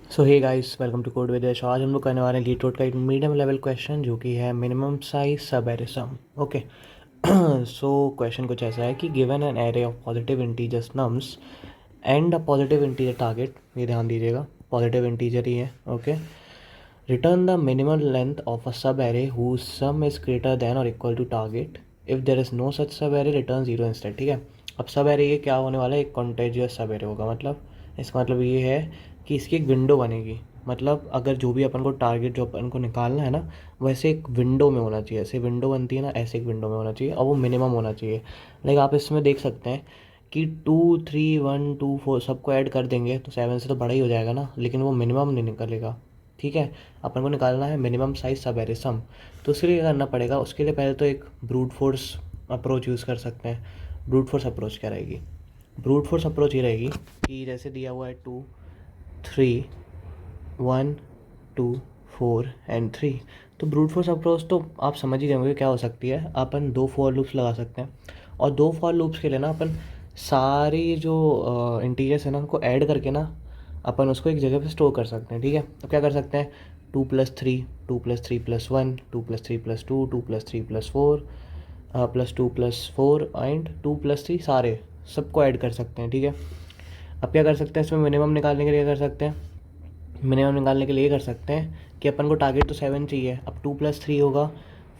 So hey guys, welcome to code with Yash. आज हम लोग करने वाले हैं लीड का एक मीडियम लेवल क्वेश्चन जो कि है minimum size sub array sum. Okay. So question कुछ ऐसा है कि given an array of positive integers nums and a positive integer target, ये ध्यान दीजिएगा पॉजिटिव इंटीजर ही है। Okay. Return the minimum length of a sub array whose sum is greater than और equal to target. If there is no such sub array return zero instead. ठीक है। अब सब एरे ये क्या होने वाला है, एक कॉन्टेजियस सब एरे होगा। मतलब इसका मतलब ये है कि इसकी एक विंडो बनेगी। मतलब अगर जो भी अपन को टारगेट जो अपन को निकालना है ना, वैसे एक विंडो में होना चाहिए। ऐसे विंडो बनती है ना, ऐसे एक विंडो में होना चाहिए और वो मिनिमम होना चाहिए। लाइक आप इसमें देख सकते हैं कि 2 3 1 2 4 सबको ऐड कर देंगे तो 7 से तो बड़ा ही हो जाएगा ना, लेकिन वो मिनिमम नहीं निकलेगा। ठीक है। अपन को निकालना है मिनिमम साइज सब एरे सम। तो उसके लिए क्या करना पड़ेगा, उसके लिए पहले तो एक ब्रूट फोर्स अप्रोच यूज़ कर सकते हैं। ब्रूट फोर्स अप्रोच क्या रहेगी? ब्रूट फोर्स अप्रोच ये रहेगी कि जैसे दिया हुआ है 2 3 1 2 4 एंड 3। तो ब्रूट फोर्स अप्रोच तो आप समझ ही गए होंगे क्या हो सकती है। अपन दो फॉर लूप्स लगा सकते हैं और दो फॉर लूप्स के लिए ना अपन सारी जो इंटीजर्स है ना उनको ऐड करके ना अपन उसको एक जगह पे स्टोर कर सकते हैं। ठीक है। तो क्या कर सकते हैं, 2 + 3, 2 + 3 + 1, 2 + 3 + 2, 2 + 3 + 4, +2 + 4 एंड 2 + 3 सारे सबको ऐड कर सकते हैं। ठीक है। अब क्या कर सकते हैं, इसमें मिनिमम निकालने के लिए क्या कर सकते हैं, मिनिमम निकालने के लिए ये कर सकते हैं कि अपन को टारगेट तो 7 चाहिए। अब 2 + 3 होगा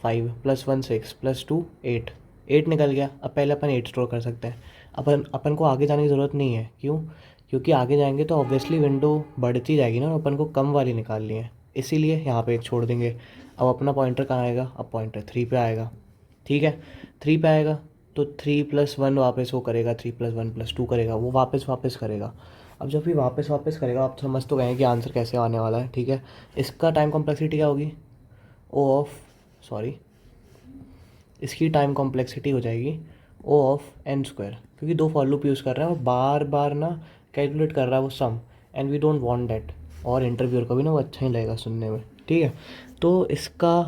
5, +1 6, +2 8, 8 निकल गया। अब पहले अपन 8 स्टोर कर सकते हैं। अपन अपन को आगे जाने की ज़रूरत नहीं है। क्यों? क्योंकि आगे जाएंगे तो ऑब्वियसली विंडो बढ़ती जाएगी ना, अपन को कम वाली निकालनी है, इसीलिए यहाँ पे एक छोड़ देंगे। अब अपना पॉइंटर कहाँ आएगा, अब पॉइंटर 3 पे आएगा। ठीक है। 3 पे आएगा तो 3 + 1 वापस वो करेगा, 3 + 1 + 2 करेगा, वो वापस वापस करेगा। अब जब भी वापस वापस करेगा, आप समझ तो गए हैं कि आंसर कैसे आने वाला है। ठीक है। इसका टाइम कॉम्प्लेक्सिटी क्या होगी, ओ ऑफ सॉरी इसकी टाइम कॉम्प्लेक्सिटी हो जाएगी O(n²), क्योंकि दो फॉर लूप यूज़ कर रहे हैं और बार बार ना कैलकुलेट कर रहा है वो sum, and we don't want that. और इंटरव्यूअर को भी ना वो अच्छा ही लगेगा सुनने में। ठीक है। तो इसका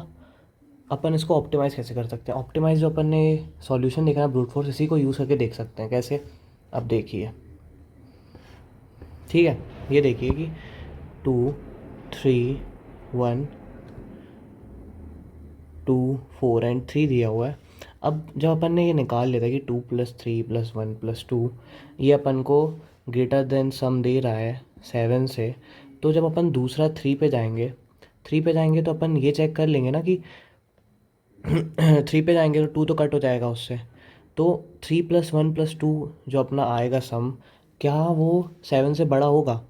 अपन इसको ऑप्टिमाइज़ कैसे कर सकते हैं, ऑप्टिमाइज़ जो अपन ने सॉल्यूशन देखा है ब्रूट फोर्स, इसी को यूज़ करके देख सकते हैं कैसे। अब देखिए। ठीक है। ये देखिए कि 2 3 1 2 4 एंड 3 दिया हुआ है। अब जब अपन ने ये निकाल लिया था कि 2 + 3 + 1 + 2 ये अपन को ग्रेटर देन सम दे रहा है 7 से, तो जब अपन दूसरा 3 पे जाएंगे तो अपन ये चेक कर लेंगे ना कि 3 पे जाएंगे तो 2 तो कट हो जाएगा उससे। तो 3 + 1 + 2 जो अपना आएगा सम, क्या वो 7 से बड़ा होगा?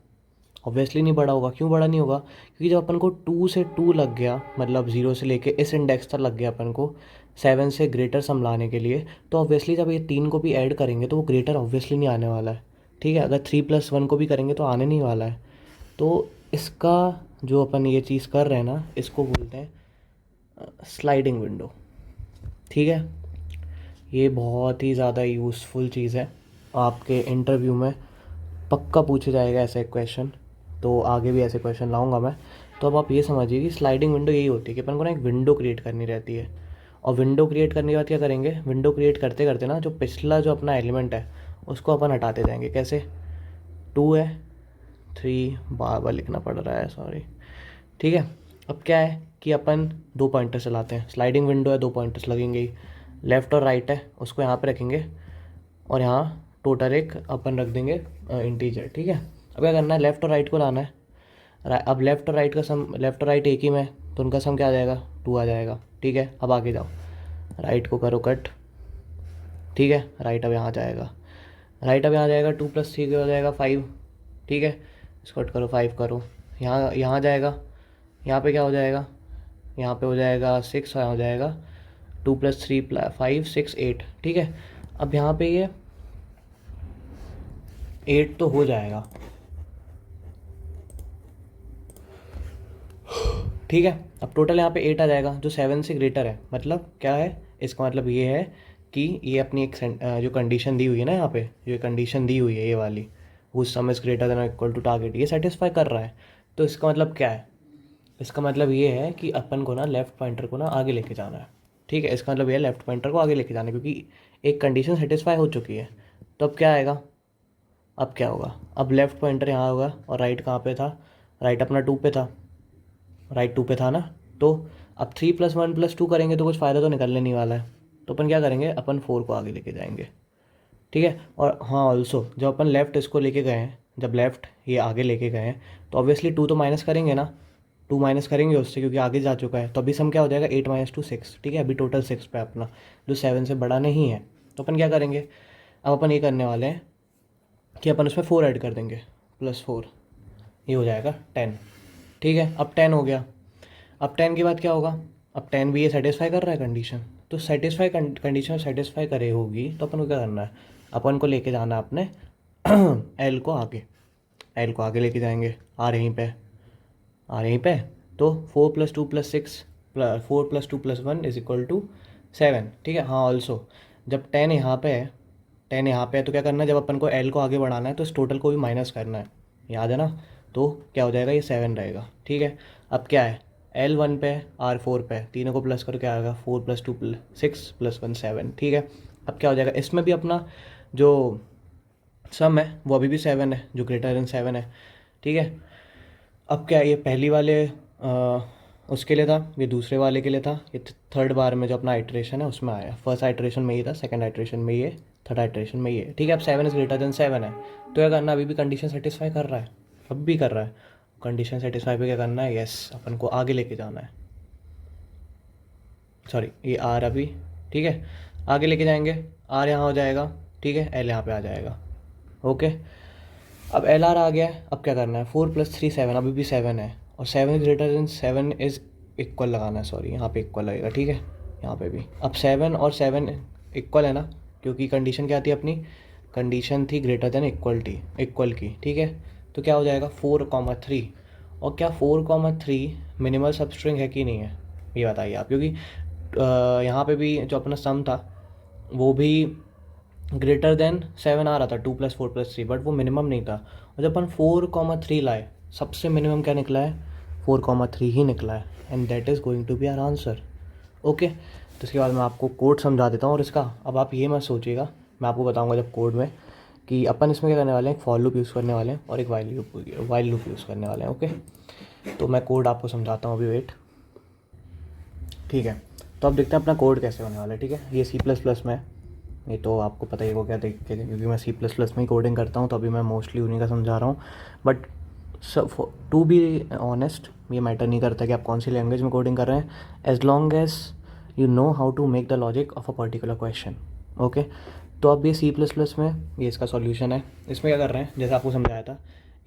ऑब्वियसली नहीं बड़ा होगा। क्यों बड़ा नहीं होगा? क्योंकि जब अपन को 2 से 2 लग गया, मतलब 0 से लेके इस इंडेक्स तक लग गया अपन को 7 से ग्रेटर सम लाने के लिए, तो ऑब्वियसली जब ये 3 को भी ऐड करेंगे तो वो ग्रेटर ऑब्वियसली नहीं आने वाला है। ठीक है। अगर 3 + 1 को भी करेंगे तो आने नहीं वाला है। तो इसका जो अपन ये चीज़ कर रहे हैं ना, इसको बोलते हैं स्लाइडिंग विंडो। ठीक है। ये बहुत ही ज़्यादा यूज़फुल चीज़ है, आपके इंटरव्यू में पक्का पूछा जाएगा ऐसा एक क्वेश्चन। तो आगे भी ऐसे क्वेश्चन लाऊंगा मैं। तो अब आप ये समझिए कि स्लाइडिंग विंडो यही होती है कि अपन को ना एक विंडो क्रिएट करनी रहती है। और विंडो क्रिएट करने के बाद क्या करेंगे, विंडो क्रिएट करते करते ना जो पिछला जो अपना एलिमेंट है उसको अपन हटाते जाएंगे। कैसे? 2 है, 3 बार बार लिखना पड़ रहा है, सॉरी। ठीक है। अब क्या है कि अपन दो पॉइंटर्स चलाते हैं, स्लाइडिंग विंडो है, दो पॉइंटर्स लगेंगे ही। लेफ़्ट और राइट है, उसको यहाँ पे रखेंगे और यहाँ टोटल एक अपन रख देंगे इंटीजर। ठीक है। अब क्या करना है, लेफ़्ट और राइट को लाना है। अब लेफ़्ट और राइट का सम, लेफ़्ट और राइट एक ही में, तो उनका सम क्या आ जाएगा, 2 आ जाएगा। ठीक है। अब आगे जाओ, राइट को करो कट। ठीक है। राइट अब यहाँ जाएगा, राइट अब यहाँ जाएगा, 2 + 3 हो जाएगा 5। ठीक है। इसको कट करो, 5 करो, यहाँ यहाँ जाएगा। यहाँ पे क्या हो जाएगा, यहाँ पे हो जाएगा 6 और यहाँ हो जाएगा 2 + 3 + 5 6 8। ठीक है। अब यहाँ पे ये 8 तो हो जाएगा। ठीक है। अब टोटल यहाँ पे 8 आ जाएगा जो 7 से ग्रेटर है। मतलब क्या है, इसका मतलब ये है कि ये अपनी एक जो कंडीशन दी हुई है ना, यहाँ पे जो कंडीशन दी हुई है ये वाली, whose sum is greater than और इक्वल टू टारगेट, ये सेटिस्फाई कर रहा है। तो इसका मतलब क्या है, इसका मतलब ये है कि अपन को ना लेफ़्ट पॉइंटर को ना आगे लेके जाना है। ठीक है। इसका मतलब ये है लेफ़्ट पॉइंटर को आगे लेके जाना है, क्योंकि एक कंडीशन सेटिस्फाई हो चुकी है। तो अब क्या आएगा, अब क्या होगा, अब लेफ़्ट पॉइंटर यहाँ होगा और राइट कहाँ पे था, राइट अपना 2 पे था, राइट 2 पे था ना। तो अब 3 + 1 + 2 करेंगे तो कुछ फ़ायदा तो निकलने नहीं वाला है, तो अपन क्या करेंगे, अपन 4 को आगे लेके जाएंगे, ठीक है। और हाँ ऑल्सो जब अपन लेफ़्ट इसको लेके गए हैं, जब लेफ़्ट ये आगे लेके गए हैं तो ऑब्वियसली 2 तो माइनस करेंगे ना, 2 माइनस करेंगे उससे क्योंकि आगे जा चुका है। तो अभी सम क्या हो जाएगा, 8 - 2 6, ठीक है। अभी टोटल 6 पे अपना, जो 7 से बड़ा नहीं है। तो अपन क्या करेंगे, अब अपन ये करने वाले हैं कि अपन उसमें 4 ऐड कर देंगे, +4, ये हो जाएगा 10, ठीक है। अब 10 हो गया। अब 10 के बाद क्या होगा, अब 10 भी ये सेटिस्फाई कर रहा है कंडीशन, तो सेटिस्फाई कंडीशन सेटिस्फाई करे होगी तो अपन को क्या करना है, अपन को लेके जाना है अपने एल को आगे, एल को आगे लेके जाएंगे, आर यहीं पे, आर यहीं पे। तो 4 + 2 + 6 4 + 2 + 1 = 7, ठीक है। हाँ ऑल्सो जब 10 यहाँ पे है, 10 यहाँ पे है तो क्या करना है, जब अपन को एल को आगे बढ़ाना है तो इस टोटल को भी माइनस करना है, याद है ना। तो क्या हो जाएगा, ये 7 रहेगा, ठीक है। अब क्या है, एल 1 पे है, आर 4 पे है, तीनों को प्लस करके आएगा 4 + 2 + 6 + 1 7, ठीक है। अब क्या हो जाएगा, इसमें भी अपना जो सम है वो अभी भी 7 है, जो >7 है, ठीक है। अब क्या है, ये पहली वाले उसके लिए था, ये दूसरे वाले के लिए था, ये थर्ड बार में जो अपना आइट्रेशन है उसमें आया। फर्स्ट आइट्रेशन में ये था, सेकंड आइट्रेशन में ये, थर्ड आइट्रेशन में ये, ठीक है। अब 7 > 7 है तो क्या करना, अभी भी कंडीशन सेटिस्फाई कर रहा है, अब भी कर रहा है कंडीशन सेटिस्फाई पे क्या करना है, यस अपन को आगे लेके जाना है, सॉरी ये आर अभी, ठीक है, आगे लेके जाएंगे। आर यहाँ हो जाएगा, ठीक है, एल यहाँ पे आ जाएगा, ओके। अब एल आर आ गया है, अब क्या करना है, 4 + 3 7, अभी भी 7 है, और 7 > 7 इज़ इक्वल लगाना है, सॉरी यहाँ पे इक्वल लगेगा, ठीक है, यहाँ पे भी। अब 7 और 7 इक्वल है ना, क्योंकि कंडीशन क्या थी अपनी, कंडीशन थी इक्वल की, ठीक है। तो क्या हो जाएगा 4, 3, और क्या 4, 3 मिनिमल सबस्ट्रिंग है कि नहीं है, ये बताइए आप, क्योंकि यहाँ पे भी जो अपना सम था वो भी >7 आ रहा था, 2 + 4 + 3, बट वो मिनिमम नहीं था। और जब अपन 4, 3 लाए, सबसे मिनिमम क्या निकला है, 4, 3 ही निकला है, and that is going to be our answer, okay. तो इसके बाद मैं आपको कोड समझा देता हूँ, और इसका अब आप ये मत सोचिएगा, मैं आपको बताऊँगा जब कोड में, कि अपन इसमें क्या करने वाले हैं, एक फॉर लूप यूज़ करने वाले हैं और एक वाइल लूप यूज़ करने वाले हैं, ओके। तो मैं कोड आपको समझाता हूँ अभी, वेट, ठीक है। तो अब देखते हैं अपना कोड कैसे होने वाला है, ठीक है। ये C++ में है, ये तो आपको पता ही हो गया देख के, क्योंकि मैं C++ में ही कोडिंग करता हूँ, तो अभी मैं मोस्टली उन्हीं का समझा रहा हूँ। बट टू बी ऑनेस्ट, ये मैटर नहीं करता कि आप कौन सी लैंग्वेज में कोडिंग कर रहे हैं, as long as you know how to make the logic of a particular question, okay. तो अब ये C++ में ये इसका सॉल्यूशन है। इसमें क्या कर रहे हैं, जैसे आपको समझाया था,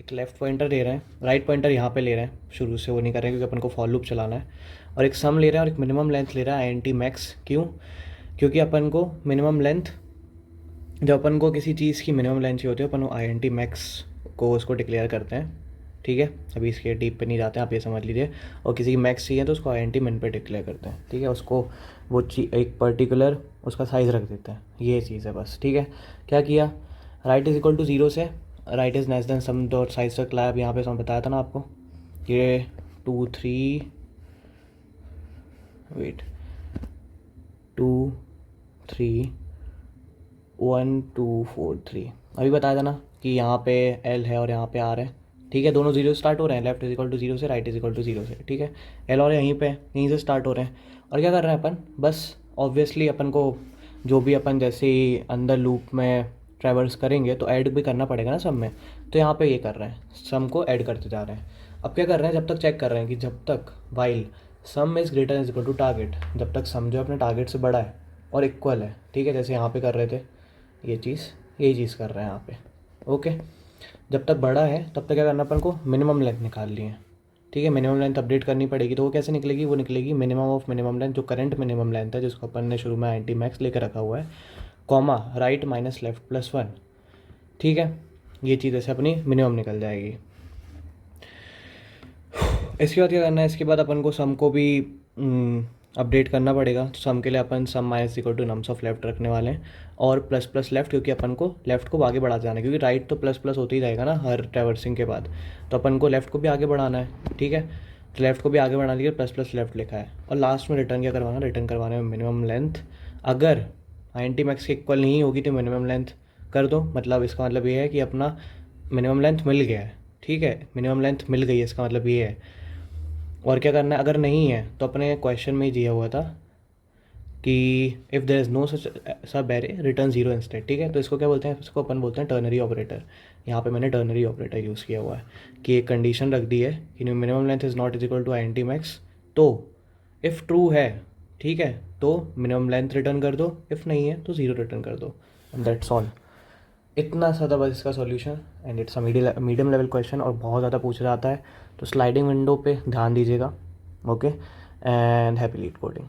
एक लेफ़्ट पॉइंटर ले रहे हैं, राइट पॉइंटर यहाँ पे ले रहे हैं, शुरू से वो नहीं कर रहे हैं क्योंकि अपन को फॉर लूप चलाना है, और एक सम ले रहे हैं और एक मिनिमम लेंथ ले रहा है, INT मैक्स। क्यों, क्योंकि अपन को मिनिमम लेंथ, जब अपन को किसी चीज़ की मिनिमम लेंथ चाहिए होती है, अपन INT मैक्स को उसको डिक्लेयर करते हैं, ठीक है। अभी इसके डीप पे नहीं जाते हैं, आप ये समझ लीजिए। और किसी की मैक्स चाहिए तो उसको INT min पे डिक्लेयर करते हैं, ठीक है। उसको वो एक पर्टिकुलर उसका साइज़ रख देते हैं, ये चीज़ है बस, ठीक है। क्या किया, राइट इज़ इक्वल टू 0 से right is less then some dot size तक लाया। अब यहाँ पे सम बताया था ना आपको, ये 2 3 वेट 2 3 1 2 4 3, अभी बताया था ना कि यहाँ पे एल है और यहाँ पे आर है, ठीक है। दोनों जीरो से स्टार्ट हो रहे हैं, लेफ्ट इज इक्वल टू 0 से, राइट इज इक्वल टू 0 से, ठीक है। एल और यहीं पे यहीं से स्टार्ट हो रहे हैं। और क्या कर रहे हैं अपन, बस ऑब्वियसली अपन को जो भी अपन जैसे ही अंदर लूप में ट्रैवर्स करेंगे तो ऐड भी करना पड़ेगा ना सम में, तो यहाँ पे ये कर रहे हैं, सम को ऐड करते जा रहे हैं। अब क्या कर रहे हैं, जब तक चेक कर रहे हैं कि जब तक while sum is greater is equal to target, जब तक सम जो अपने टारगेट से बड़ा है और इक्वल है, ठीक है, जैसे यहाँ पे कर रहे थे, ये यही चीज़ कर रहे हैं यहाँ पे, ओके। जब तक बड़ा है तब तक क्या करना अपन को, मिनिमम लेंथ निकाल ली है, ठीक है। मिनिमम लेंथ अपडेट करनी पड़ेगी, तो वो कैसे निकलेगी, वो निकलेगी मिनिमम ऑफ मिनिमम लेंथ, जो करंट मिनिमम लेंथ है जिसको अपन ने शुरू में INT मैक्स लेकर रखा हुआ है, comma right minus left plus 1, ठीक है। ये चीज़ ऐसे अपनी मिनिमम निकल जाएगी। इसके बाद क्या करना है, इसके बाद अपन को सम को भी अपडेट करना पड़ेगा। तो सम के लिए अपन sum minus equal to nums of left रखने वाले हैं, और प्लस प्लस लेफ्ट, क्योंकि अपन को लेफ्ट को आगे बढ़ाते जाना है, क्योंकि राइट तो प्लस प्लस होते ही जाएगा ना हर ट्रैवर्सिंग के बाद, तो अपन को लेफ्ट को भी आगे बढ़ाना है, ठीक है। तो लेफ्ट को भी आगे बढ़ा लिया, प्लस प्लस लेफ्ट लिखा है, और लास्ट में रिटर्न क्या करवाना, रिटर्न करवाने में मिनिमम लेंथ, अगर INT मैक्स के इक्वल नहीं होगी तो मिनिमम लेंथ कर दो, मतलब इसका मतलब ये है कि अपना मिनिमम लेंथ मिल गया है, ठीक है, मिनिमम लेंथ मिल गई है, इसका मतलब ये है। और क्या करना है, अगर नहीं है तो अपने क्वेश्चन में ही दिया हुआ था कि if there is no such sub array return zero instead. ठीक है, तो इसको क्या बोलते हैं, इसको अपन बोलते हैं टर्नरी ऑपरेटर। यहाँ पे मैंने टर्नरी ऑपरेटर यूज़ किया हुआ है कि एक कंडीशन रख दी है कि minimum length is not is equal to I N T max. तो इफ़ ट्रू है, ठीक है, तो मिनिमम लेंथ रिटर्न कर दो, इफ़ नहीं है तो ज़ीरो रिटर्न कर दो, एंड दैट्स ऑल। इतना सा था बस इसका solution, and it's a medium level question और बहुत ज़्यादा पूछ रहा आता है, तो स्लाइडिंग विंडो पे ध्यान दीजिएगा। Okay, and happy lead coding.